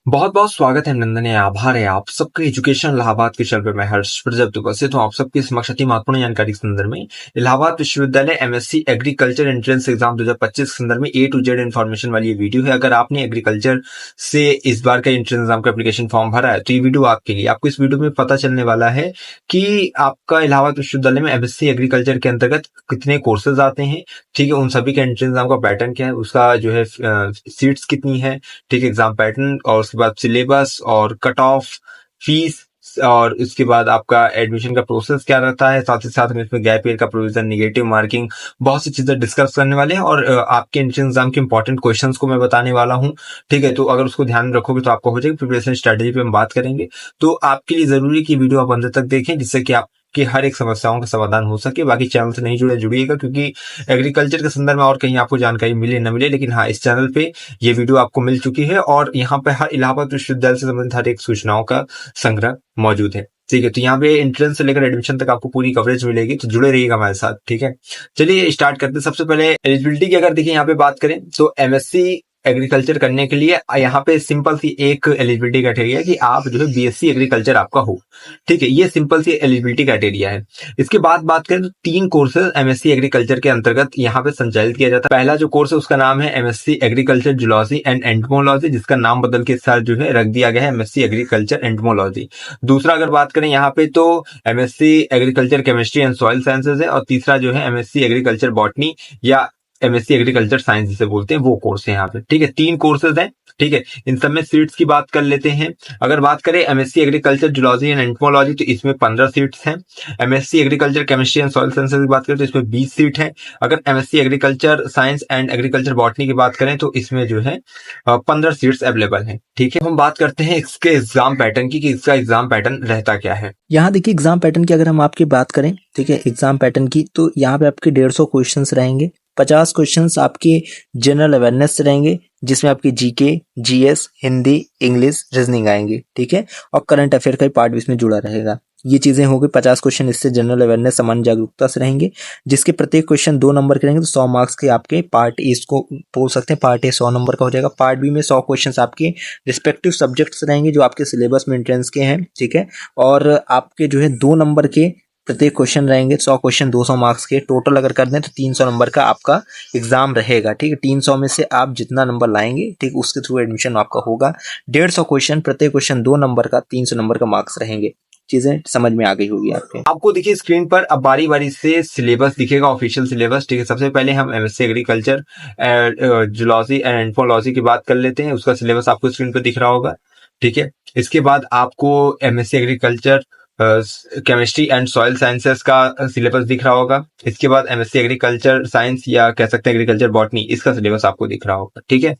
बहुत बहुत स्वागत है, नंदन है, आभार है आप सबका एजुकेशन इलाहाबाद के चैनल पे। मैं हर्ष प्रजापति उपस्थित हूँ आप सबके समक्ष अति महत्वपूर्ण जानकारी के संदर्भ में। इलाहाबाद विश्वविद्यालय एमएससी एग्रीकल्चर एंट्रेंस एग्जाम 2025 के संदर्भ में ए टू जेड इन्फॉर्मेशन वाली ये वीडियो है। अगर आपने एग्रीकल्चर से इस बार का एंट्रेंस एग्जाम का एप्लीकेशन फॉर्म भरा है तो ये वीडियो आपके लिए। आपको इस वीडियो में पता चलने वाला है कि आपका इलाहाबाद विश्वविद्यालय में एमएससी एग्रीकल्चर के अंतर्गत कितने कोर्सेज आते हैं, ठीक है, उन सभी का एंट्रेंस एग्जाम का पैटर्न क्या है, उसका जो है सीट्स कितनी है, ठीक है, एग्जाम पैटर्न, और उसके बाद सिलेबस और कट ऑफ, फीस, और उसके बाद आपका एडमिशन का प्रोसेस क्या रहता है। साथ ही साथ में इसमें गैप ईयर का प्रोविजन, निगेटिव मार्किंग, बहुत सी चीजें डिस्कस करने वाले हैं और आपके एंट्रेंस एग्जाम के इंपॉर्टेंट क्वेश्चंस को मैं बताने वाला हूं, ठीक है। तो अगर उसको ध्यान में रखोगे तो आपको हो जाएगी। प्रिपरेशन स्ट्रेटेजी पे हम बात करेंगे, तो आपके लिए जरूरी है कि वीडियो आप अंत तक देखें, जिससे कि आप कि हर एक समस्याओं का समाधान हो सके। बाकी चैनल से नहीं जुड़िएगा, क्योंकि एग्रीकल्चर के संदर्भ में और कहीं आपको जानकारी मिले न मिले, लेकिन हाँ, इस चैनल पे ये वीडियो आपको मिल चुकी है और यहाँ पे हर इलाहाबाद विश्वविद्यालय से संबंधित हर एक सूचनाओं का संग्रह मौजूद है, ठीक है। तो यहाँ पे एंट्रेंस से लेकर एडमिशन तक आपको पूरी कवरेज मिलेगी, तो जुड़े रहिएगा हमारे साथ, ठीक है। चलिए स्टार्ट करते हैं। सबसे पहले एलिजिबिलिटी की अगर देखिए यहाँ पे बात करें तो एमएससी एग्रीकल्चर करने के लिए यहाँ पे सिंपल सी एक एलिजिबिलिटी क्राइटेरिया है कि आप जो है बीएससी एग्रीकल्चर आपका हो, ठीक है। ये सिंपल सी एलिजिबिलिटी क्राइटेरिया है। इसके बाद बात करें तो 3 कोर्सेज एमएससी एग्रीकल्चर के अंतर्गत यहाँ पे संचालित किया जाता है। पहला जो कोर्स है उसका नाम है MSc agriculture zoology and entomology, जिसका नाम बदल के इस साल जो है रख दिया गया है एमएससी एग्रीकल्चर एंटमोलॉजी। दूसरा अगर बात करें यहाँ पे तो MSc agriculture chemistry and soil sciences है, और तीसरा जो है एमएससी एग्रीकल्चर बॉटनी या एमएससी एग्रीकल्चर साइंस जिसे बोलते हैं, वो कोर्स है यहाँ पे, ठीक है। 3 कोर्सेज हैं, ठीक है। इन सब में सीट्स की बात कर लेते हैं। अगर बात करें MSc agriculture zoology and entomology तो इसमें 15 सीट्स हैं। MSc agriculture chemistry and soil sciences की बात करें तो इसमें 20 सीट है। अगर MSc agriculture science and agriculture botany की बात करें तो इसमें जो है 15 सीट्स अवेलेबल है, ठीक है। हम बात करते हैं इसके एग्जाम पैटर्न की कि इसका एग्जाम पैटर्न रहता क्या है। यहाँ देखिए एग्जाम पैटर्न की अगर हम आपकी बात करें, ठीक है, एग्जाम पैटर्न की, तो यहाँ पे आपके 150 क्वेश्चंस रहेंगे। 50 क्वेश्चंस आपके जनरल अवेयरनेस से रहेंगे, जिसमें आपकी GK, GS, Hindi, English, reasoning आएंगे, ठीक है। और करंट अफेयर का पार्ट भी इसमें जुड़ा रहेगा। ये चीजें हो गई 50 क्वेश्चन। इससे जनरल अवेयरनेस, सामान्य जागरूकता से रहेंगे, जिसके प्रत्येक क्वेश्चन 2 नंबर के रहेंगे। तो 100 मार्क्स के आपके पार्ट ए इसको बोल सकते हैं। पार्ट ए 100 नंबर का हो जाएगा। पार्ट बी में 100 क्वेश्चन आपके रिस्पेक्टिव सब्जेक्ट्स रहेंगे जो आपके सिलेबस में एंट्रेंस के हैं, ठीक है। और आपके जो है 2 नंबर के प्रत्येक क्वेश्चन रहेंगे। 100 क्वेश्चन 200 मार्क्स के टोटल अगर कर दें तो 300 नंबर का आपका एग्जाम रहेगा, ठीक है। 300 में से आप जितना नंबर लाएंगे, ठीक, उसके थ्रू एडमिशन आपका होगा। 150 क्वेश्चन, प्रत्येक क्वेश्चन 2 नंबर का, 300 नंबर का मार्क्स रहेंगे। चीजें समझ में आ गई होगी आपको देखिए स्क्रीन पर अब बारी बारी से सिलेबस दिखेगा, ऑफिशियल सिलेबस, ठीक है। सबसे पहले हम MSc agriculture zoology and anthropology की बात कर लेते हैं। उसका सिलेबस आपको स्क्रीन पर दिख रहा होगा, ठीक है। इसके बाद आपको MSc agriculture chemistry and soil sciences का सिलेबस दिख रहा होगा। इसके बाद एमएससी एग्रीकल्चर साइंस या कह सकते हैं एग्रीकल्चर बॉटनी, इसका सिलेबस आपको दिख रहा होगा, ठीक है।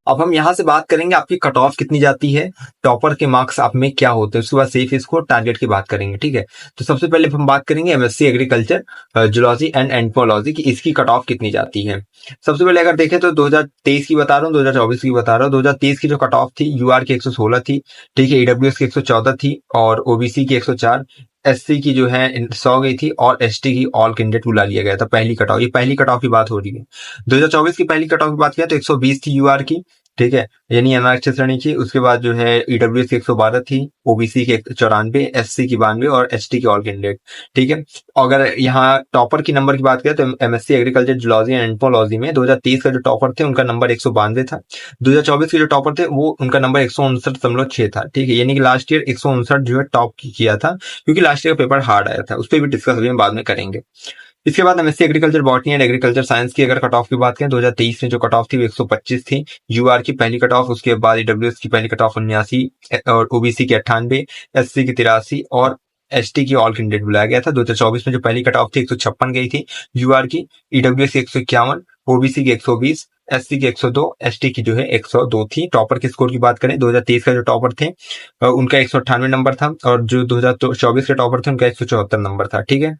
अब हम यहाँ से बात करेंगे आपकी कट ऑफ कितनी जाती है, टॉपर के मार्क्स आप में क्या होते हैं, उसके बाद सेफ स्कोर, टारगेट की बात करेंगे, ठीक है। तो सबसे पहले हम बात करेंगे MSc agriculture zoology and anthropology की, इसकी कट ऑफ कितनी जाती है। सबसे पहले अगर देखें तो 2023 की बता रहा हूँ, 2024 की बता रहा हूँ। 2023 की जो कट ऑफ थी यूआर की 116 थी, ठीक है, ईडब्ल्यूएस की 114 थी और ओबीसी की 104, एससी की जो है 100 गई थी और एसटी की ऑल कैंडिडेट बुला लिया गया था। पहली कट ऑफ, ये पहली कट ऑफ की बात हो रही है। 2024 की पहली कट ऑफ की बात किया तो 120 थी यूआर की, ठीक है, यानी अनारक्षित श्रेणी की। उसके बाद जो है ईडब्ल्यूएस की 112 थी, ओबीसी की 94, एससी की 92 और एसटी की ऑल कैंडिडेट, ठीक है। अगर यहाँ टॉपर की नंबर की बात करें तो MSc agriculture zoology and anthropology में 2023 का जो टॉपर थे उनका नंबर 192 था। 2024 के जो टॉपर थे वो उनका नंबर 159.6 था, ठीक है। यानी कि लास्ट ईयर 159 जो है टॉप किया था, क्योंकि लास्ट ईयर का पेपर हार्ड आया था। उस पर भी डिस्कस अभी हम बाद में करेंगे। इसके बाद MSc agriculture botany and agriculture science की अगर कट ऑफ की बात करें, 2023 में जो कट ऑफ थी वो 125 थी, यूआर की पहली कट ऑफ। उसके बाद ईडब्ल्यूएस की पहली कट ऑफ 79 और ओबीसी की 98, एससी की 83 और एसटी की ऑल कैंडिडेट बुलाया गया था। 2024 में जो पहली कट ऑफ थी 156 गई थी यूआर की, ईडब्ल्यूएस की 151, ओबीसी की 120, एससी की 102, एसटी की जो है 102 थी। टॉपर के स्कोर की बात करें, 2023 का जो टॉपर थे उनका 198 नंबर था और जो 2024 के टॉपर थे उनका 174 नंबर था, ठीक है।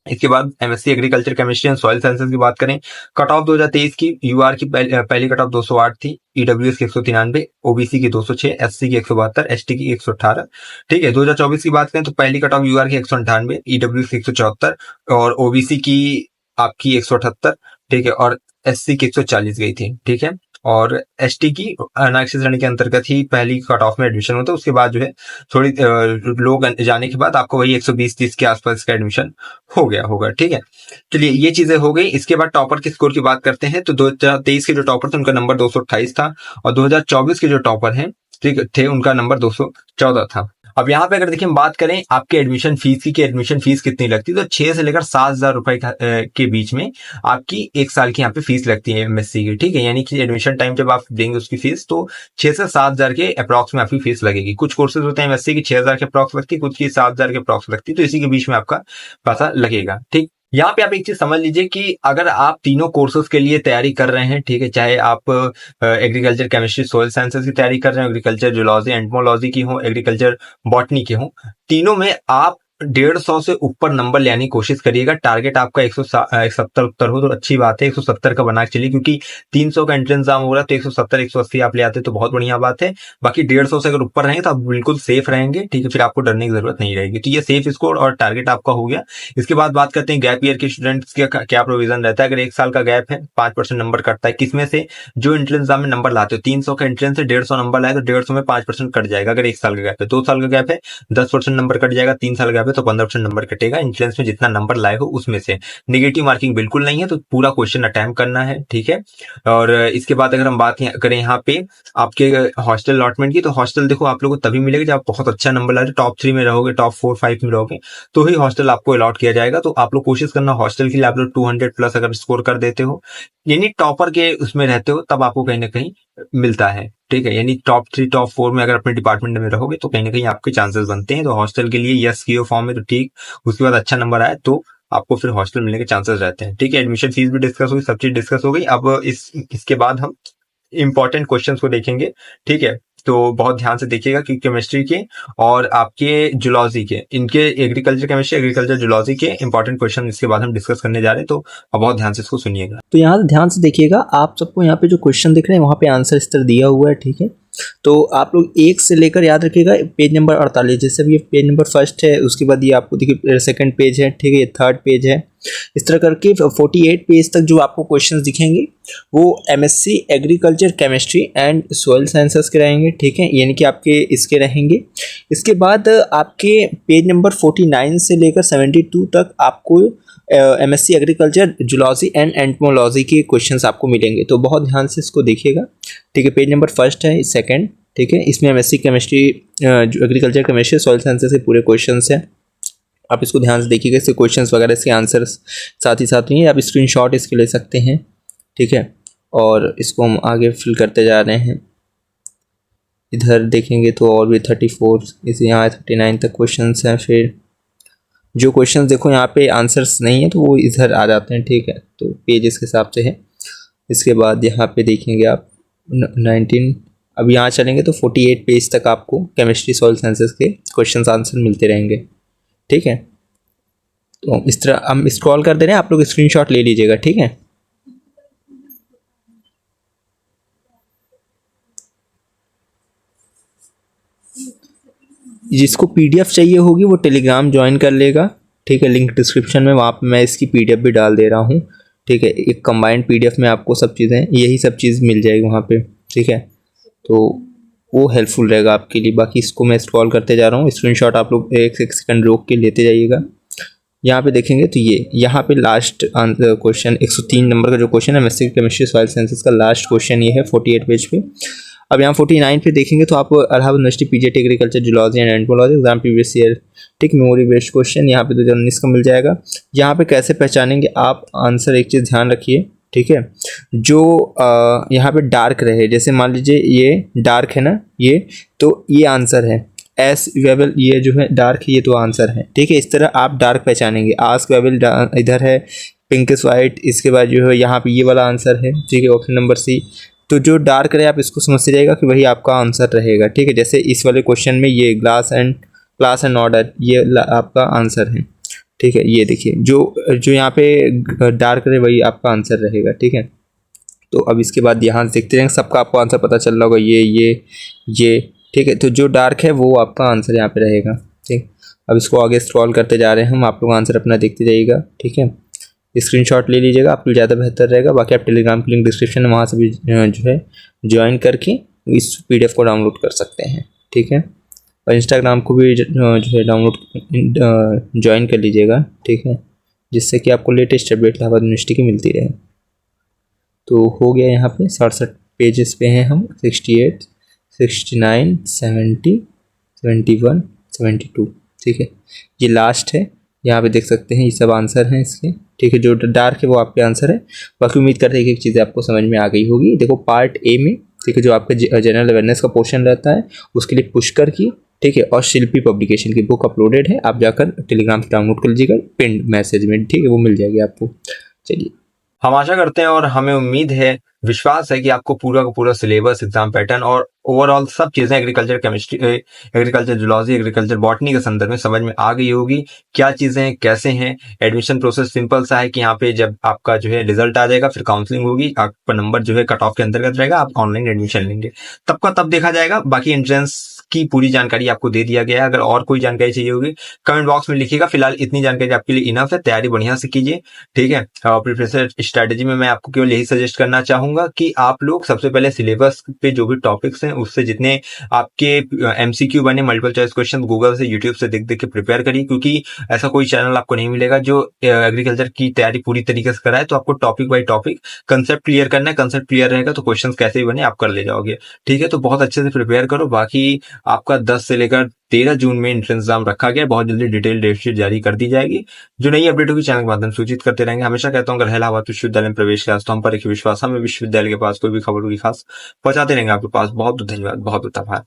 इसके बाद MSc agriculture chemistry and soil sciences की बात करें, कट ऑफ 2023 की यूआर की पहली कट ऑफ 208 थी, ईडब्ल्यूएस की 193, ओबीसी की 206, एससी की 172, एसटी की 118, ठीक है। 2024 की बात करें तो पहली कट ऑफ यूआर की 198, ईडब्ल्यूएस की 174 और ओबीसी की आपकी 178, ठीक है, और एससी की 140 गई थी, ठीक है। और एसटी की अनारक्षित श्रेणी के अंतर्गत ही पहली कट ऑफ में एडमिशन होता है। उसके बाद जो है थोड़ी लोग जाने के बाद आपको वही 120-30 के आसपास का एडमिशन हो गया होगा। ठीक है, चलिए ये चीजें हो गई। इसके बाद टॉपर के स्कोर की बात करते हैं तो 2023 के जो टॉपर थे उनका नंबर 228 था और 2024 के जो टॉपर हैं ठीक थे उनका नंबर 214 था। अब यहाँ पे अगर देखिए हम बात करें आपके एडमिशन फीस की कि एडमिशन फीस कितनी लगती है तो 6 से लेकर 7,000 रुपए के बीच में आपकी एक साल की यहाँ पे फीस लगती है एमएससी की। ठीक है, यानी कि एडमिशन टाइम जब आप देंगे उसकी फीस तो 6 से 7,000 के अप्रॉक्स में आपकी फीस लगेगी। कुछ कोर्सेज होते हैं एमएससी की 6,000 के अप्रॉक्स लगती है, कुछ की 7,000 के अप्रॉक्स लगती है, तो इसी के बीच में आपका पैसा लगेगा। ठीक, यहाँ पे आप एक चीज समझ लीजिए कि अगर आप तीनों कोर्सेज के लिए तैयारी कर रहे हैं, ठीक है, चाहे आप एग्रीकल्चर केमिस्ट्री सॉइल साइंसेस की तैयारी कर रहे हो, एग्रीकल्चर जूलॉजी एंटमोलॉजी की हो, एग्रीकल्चर बॉटनी के हो, तीनों में आप 150 से ऊपर नंबर लेने की कोशिश करिएगा। टारगेट आपका 170 उत्तर हो तो अच्छी बात है, 170 का बना के चलिए, क्योंकि 300 का एंट्रेंस एग्जाम हो रहा है तो 170 180 आप ले आते तो बहुत बढ़िया बात है। बाकी 150 से अगर ऊपर रहेंगे तो आप बिल्कुल सेफ रहेंगे। ठीक है, फिर आपको डरने की जरूरत नहीं रहेगी। तो ये सेफ स्कोर और टारगेट आपका हो गया। इसके बाद बात करते हैं गैप ईयर के स्टूडेंट्स का क्या प्रोविजन रहता है। अगर एक साल का गैप है 5% नंबर कटता है, किसमें से? जो एंट्रेंस एग्जाम में नंबर लाते हो, 300 का एंट्रेंस है, 150 नंबर लाए तो 150 में 5% कट जाएगा। अगर एक साल का गैप है, 2 साल का गैप है 10% नंबर कट जाएगा, 3 साल का गैप है तो 15% नंबर कटेगा एंट्रेंस में जितना नंबर लाए हो उसमें से। नेगेटिव मार्किंग बिल्कुल नहीं है, तो पूरा क्वेश्चन अटेम्प्ट करना है। ठीक है, और इसके बाद अगर हम बात करें यहाँ पे आपके हॉस्टल अलॉटमेंट की, तो हॉस्टल देखो आप लोगों को तभी मिलेगा जब आप बहुत अच्छा नंबर ला रहे, टॉप 3 में रहोगे, टॉप 4-5 में रहोगे, तो ही हॉस्टल आपको अलॉट किया जाएगा। तो आप लोग कोशिश करना हॉस्टल के लिए आप लोग 200 प्लस अगर स्कोर कर देते हो, यानी टॉपर के उसमें रहते हो, तब आपको कहीं ना कहीं मिलता है। ठीक है, यानी टॉप 3 टॉप 4 में अगर अपने डिपार्टमेंट में रहोगे तो कहीं ना कहीं आपके चांसेस बनते हैं। तो हॉस्टल के लिए यस किए फॉर्म में तो ठीक, उसके बाद अच्छा नंबर आए तो आपको फिर हॉस्टल मिलने के चांसेस रहते हैं। ठीक है, एडमिशन फीस भी डिस्कस होगी, सब चीज डिस्कस हो गई। अब इसके बाद हम इंपॉर्टेंट क्वेश्चंस को देखेंगे। ठीक है, तो बहुत ध्यान से देखिएगा कि केमिस्ट्री के और आपके जूलॉजी के, इनके एग्रीकल्चर केमिस्ट्री एग्रीकल्चर जूलॉजी के इंपॉर्टेंट क्वेश्चन इसके बाद हम डिस्कस करने जा रहे हैं, तो अब बहुत ध्यान से इसको सुनिएगा। तो यहाँ से ध्यान से देखिएगा, आप सबको यहाँ पे जो क्वेश्चन दिख रहे हैं वहाँ पे आंसर इस तरह दिया हुआ है। ठीक है, तो आप लोग 1 से लेकर याद रखिएगा पेज नंबर 48, जैसे भी ये पेज नंबर फर्स्ट है, उसके बाद ये आपको देखिए सेकंड पेज है, ठीक है, ये थर्ड पेज है, इस तरह करके 48 पेज तक जो आपको क्वेश्चंस दिखेंगे वो MSc agriculture chemistry and soil sciences के रहेंगे। ठीक है, यानी कि आपके इसके रहेंगे। इसके बाद आपके पेज नंबर 49 से लेकर 72 तक आपको MSc agriculture zoology and entomology के क्वेश्चंस आपको मिलेंगे, तो बहुत ध्यान से इसको देखिएगा। ठीक है, पेज नंबर फर्स्ट है, सेकंड, ठीक है, इसमें MSc chemistry agriculture chemistry soil sciences के पूरे क्वेश्चंस हैं। आप इसको ध्यान से देखिएगा, इसके क्वेश्चंस वगैरह इसके आंसर्स साथ ही साथ नहीं है, आप स्क्रीनशॉट इसके ले सकते हैं। ठीक है, और इसको हम आगे फिल करते जा रहे हैं। इधर देखेंगे तो और भी 34 इस यहाँ 39 तक क्वेश्चंस हैं। फिर जो क्वेश्चंस देखो यहाँ पे आंसर्स नहीं है तो वो इधर आ जाते हैं। ठीक है, तो पेजेस के हिसाब से है। इसके बाद यहाँ पे देखेंगे आप 19, अब यहाँ चलेंगे तो 48 पेज तक आपको केमिस्ट्री सॉइल साइंसेस के क्वेश्चंस आंसर मिलते रहेंगे। ठीक है, तो इस तरह हम स्क्रॉल कर दे रहे हैं, आप लोग स्क्रीनशॉट ले लीजिएगा। ठीक है, जिसको पीडीएफ चाहिए होगी वो टेलीग्राम ज्वाइन कर लेगा। ठीक है, लिंक डिस्क्रिप्शन में, वहाँ पे मैं इसकी पीडीएफ भी डाल दे रहा हूँ। ठीक है, एक कंबाइंड पीडीएफ में आपको सब चीज़ें यही सब चीज़ मिल जाएगी वहाँ पे। ठीक है, तो वो हेल्पफुल रहेगा आपके लिए। बाकी इसको मैं स्क्रॉल करते जा रहा हूँ, स्क्रीनशॉट आप लोग एक सेकंड रोक के लेते जाइएगा। यहाँ पे देखेंगे तो ये यहाँ पे लास्ट आंसर क्वेश्चन 103 नंबर का जो क्वेश्चन है एमएससी केमिस्ट्री सॉइल साइंसेस का लास्ट क्वेश्चन ये है 48 पेज पे। अब यहाँ 49 पे देखेंगे तो आपको Allahabad university PGT agriculture zoology and entomology exam previous year, ठीक, मेमोरी बेस्ड क्वेश्चन यहाँ पे 2019 का मिल जाएगा। यहाँ पे कैसे पहचानेंगे आप आंसर, एक चीज़ ध्यान रखिए। ठीक है, जो यहाँ पे डार्क रहे, जैसे मान लीजिए ये डार्क है ना, ये तो ये आंसर है। एस वेबल ये जो है डार्क, ये तो आंसर है। ठीक है, इस तरह आप डार्क पहचानेंगे। आस्क वेबल इधर है, पिंकिश वाइट, इसके बाद जो है यहाँ पे ये वाला आंसर है। ठीक है, ऑप्शन नंबर सी। तो जो डार्क रहे आप इसको समझते जाइएगा कि वही आपका आंसर रहेगा। ठीक है, जैसे इस वाले क्वेश्चन में ये ग्लास एंड ऑर्डर ये आपका आंसर है। ठीक है, ये देखिए जो यहाँ पे डार्क रहे वही आपका आंसर रहेगा। ठीक है, तो अब इसके बाद यहाँ देखते रहेंगे, सबका आपको आंसर पता चल रहा होगा, ये। ठीक है, तो जो डार्क है वो आपका आंसर यहाँ पे रहेगा। ठीक, अब इसको आगे स्क्रॉल करते जा रहे हैं हम, आप लोग आंसर अपना देखते जाइएगा। ठीक है, स्क्रीनशॉट ले लीजिएगा, आपके लिए ज़्यादा बेहतर रहेगा। बाकी आप टेलीग्राम की लिंक डिस्क्रिप्शन में, वहाँ से भी जो है ज्वाइन करके इस PDF को डाउनलोड कर सकते हैं, ठीक है। और इंस्टाग्राम को भी जो है डाउनलोड ज्वाइन कर लीजिएगा, ठीक है, जिससे कि आपको लेटेस्ट अपडेट इलाहाबाद यूनिवर्सिटी की मिलती रहे। तो हो गया, यहाँ पे 67 पेजेस पे हैं हम, 68, 69, 70, 71, 72, ठीक है। ये लास्ट है, यहाँ पे देख सकते हैं ये सब आंसर हैं इसके, ठीक है। जो डार्क है वो आपके आंसर है। बाकी उम्मीद करते हैं कि एक चीज़ें आपको समझ में आ गई होगी। देखो पार्ट ए में, ठीक है, जो आपका जनरल अवेयरनेस का पोर्शन रहता है उसके लिए पुष्कर की, ठीक है, और शिल्पी पब्लिकेशन की बुक अपलोडेड है, आप जाकर टेलीग्राम से डाउनलोड कर लीजिएगा पिन मैसेज में, ठीक है, वो मिल जाएगी आपको। चलिए, हम आशा करते हैं और हमें उम्मीद है, विश्वास है कि आपको पूरा का पूरा सिलेबस, एग्जाम पैटर्न और ओवरऑल सब चीजें agriculture chemistry, agriculture zoology, agriculture botany के संदर्भ में समझ में आ गई होगी। क्या चीजें हैं, कैसे हैं। एडमिशन प्रोसेस सिंपल सा है कि यहाँ पे जब आपका जो है रिजल्ट आ जाएगा, फिर काउंसलिंग होगी, आपका नंबर जो है कट ऑफ के अंतर्गत रहेगा, आप ऑनलाइन एडमिशन लेंगे, तब का तब देखा जाएगा। बाकी एंट्रेंस की पूरी जानकारी आपको दे दिया गया है। अगर और कोई जानकारी चाहिए होगी कमेंट बॉक्स में लिखिएगा। फिलहाल इतनी जानकारी आपके लिए इनफ है, तैयारी बढ़िया से कीजिए, ठीक है। प्रिपरेशन स्ट्रेटेजी में मैं आपको केवल यही सजेस्ट करना चाहूंगा कि आप लोग सबसे पहले सिलेबस पे जो भी टॉपिक्स हैं उससे जितने आपके MCQ बने, मल्टीपल चॉइस क्वेश्चन, गूगल से, यूट्यूब से देख देख के प्रिपेयर करिए, क्योंकि ऐसा कोई चैनल आपको नहीं मिलेगा जो एग्रीकल्चर की तैयारी पूरी तरीके से कराए। तो आपको topic by topic concept clear करना है, कंसेप्ट क्लियर रहेगा तो क्वेश्चन कैसे भी बने आप कर ले जाओगे, ठीक है। तो बहुत अच्छे से प्रिपेयर करो। बाकी आपका 10 से लेकर 13 जून में एंट्रेंस एग्जाम रखा गया, बहुत जल्दी डिटेल डेट शीट जारी कर दी जाएगी। जो नई अपडेट होगी चैनल के माध्यम से सूचित करते रहेंगे। हमेशा कहता हूँ, अगर इलाहाबाद विश्वविद्यालय में प्रवेश किया तो हम पर एक विश्वास, हमें विश्वविद्यालय के पास कोई भी खबर होगी खास पहुंचाते रहेंगे आपके पास। बहुत बहुत धन्यवाद, बहुत बहुत आभार।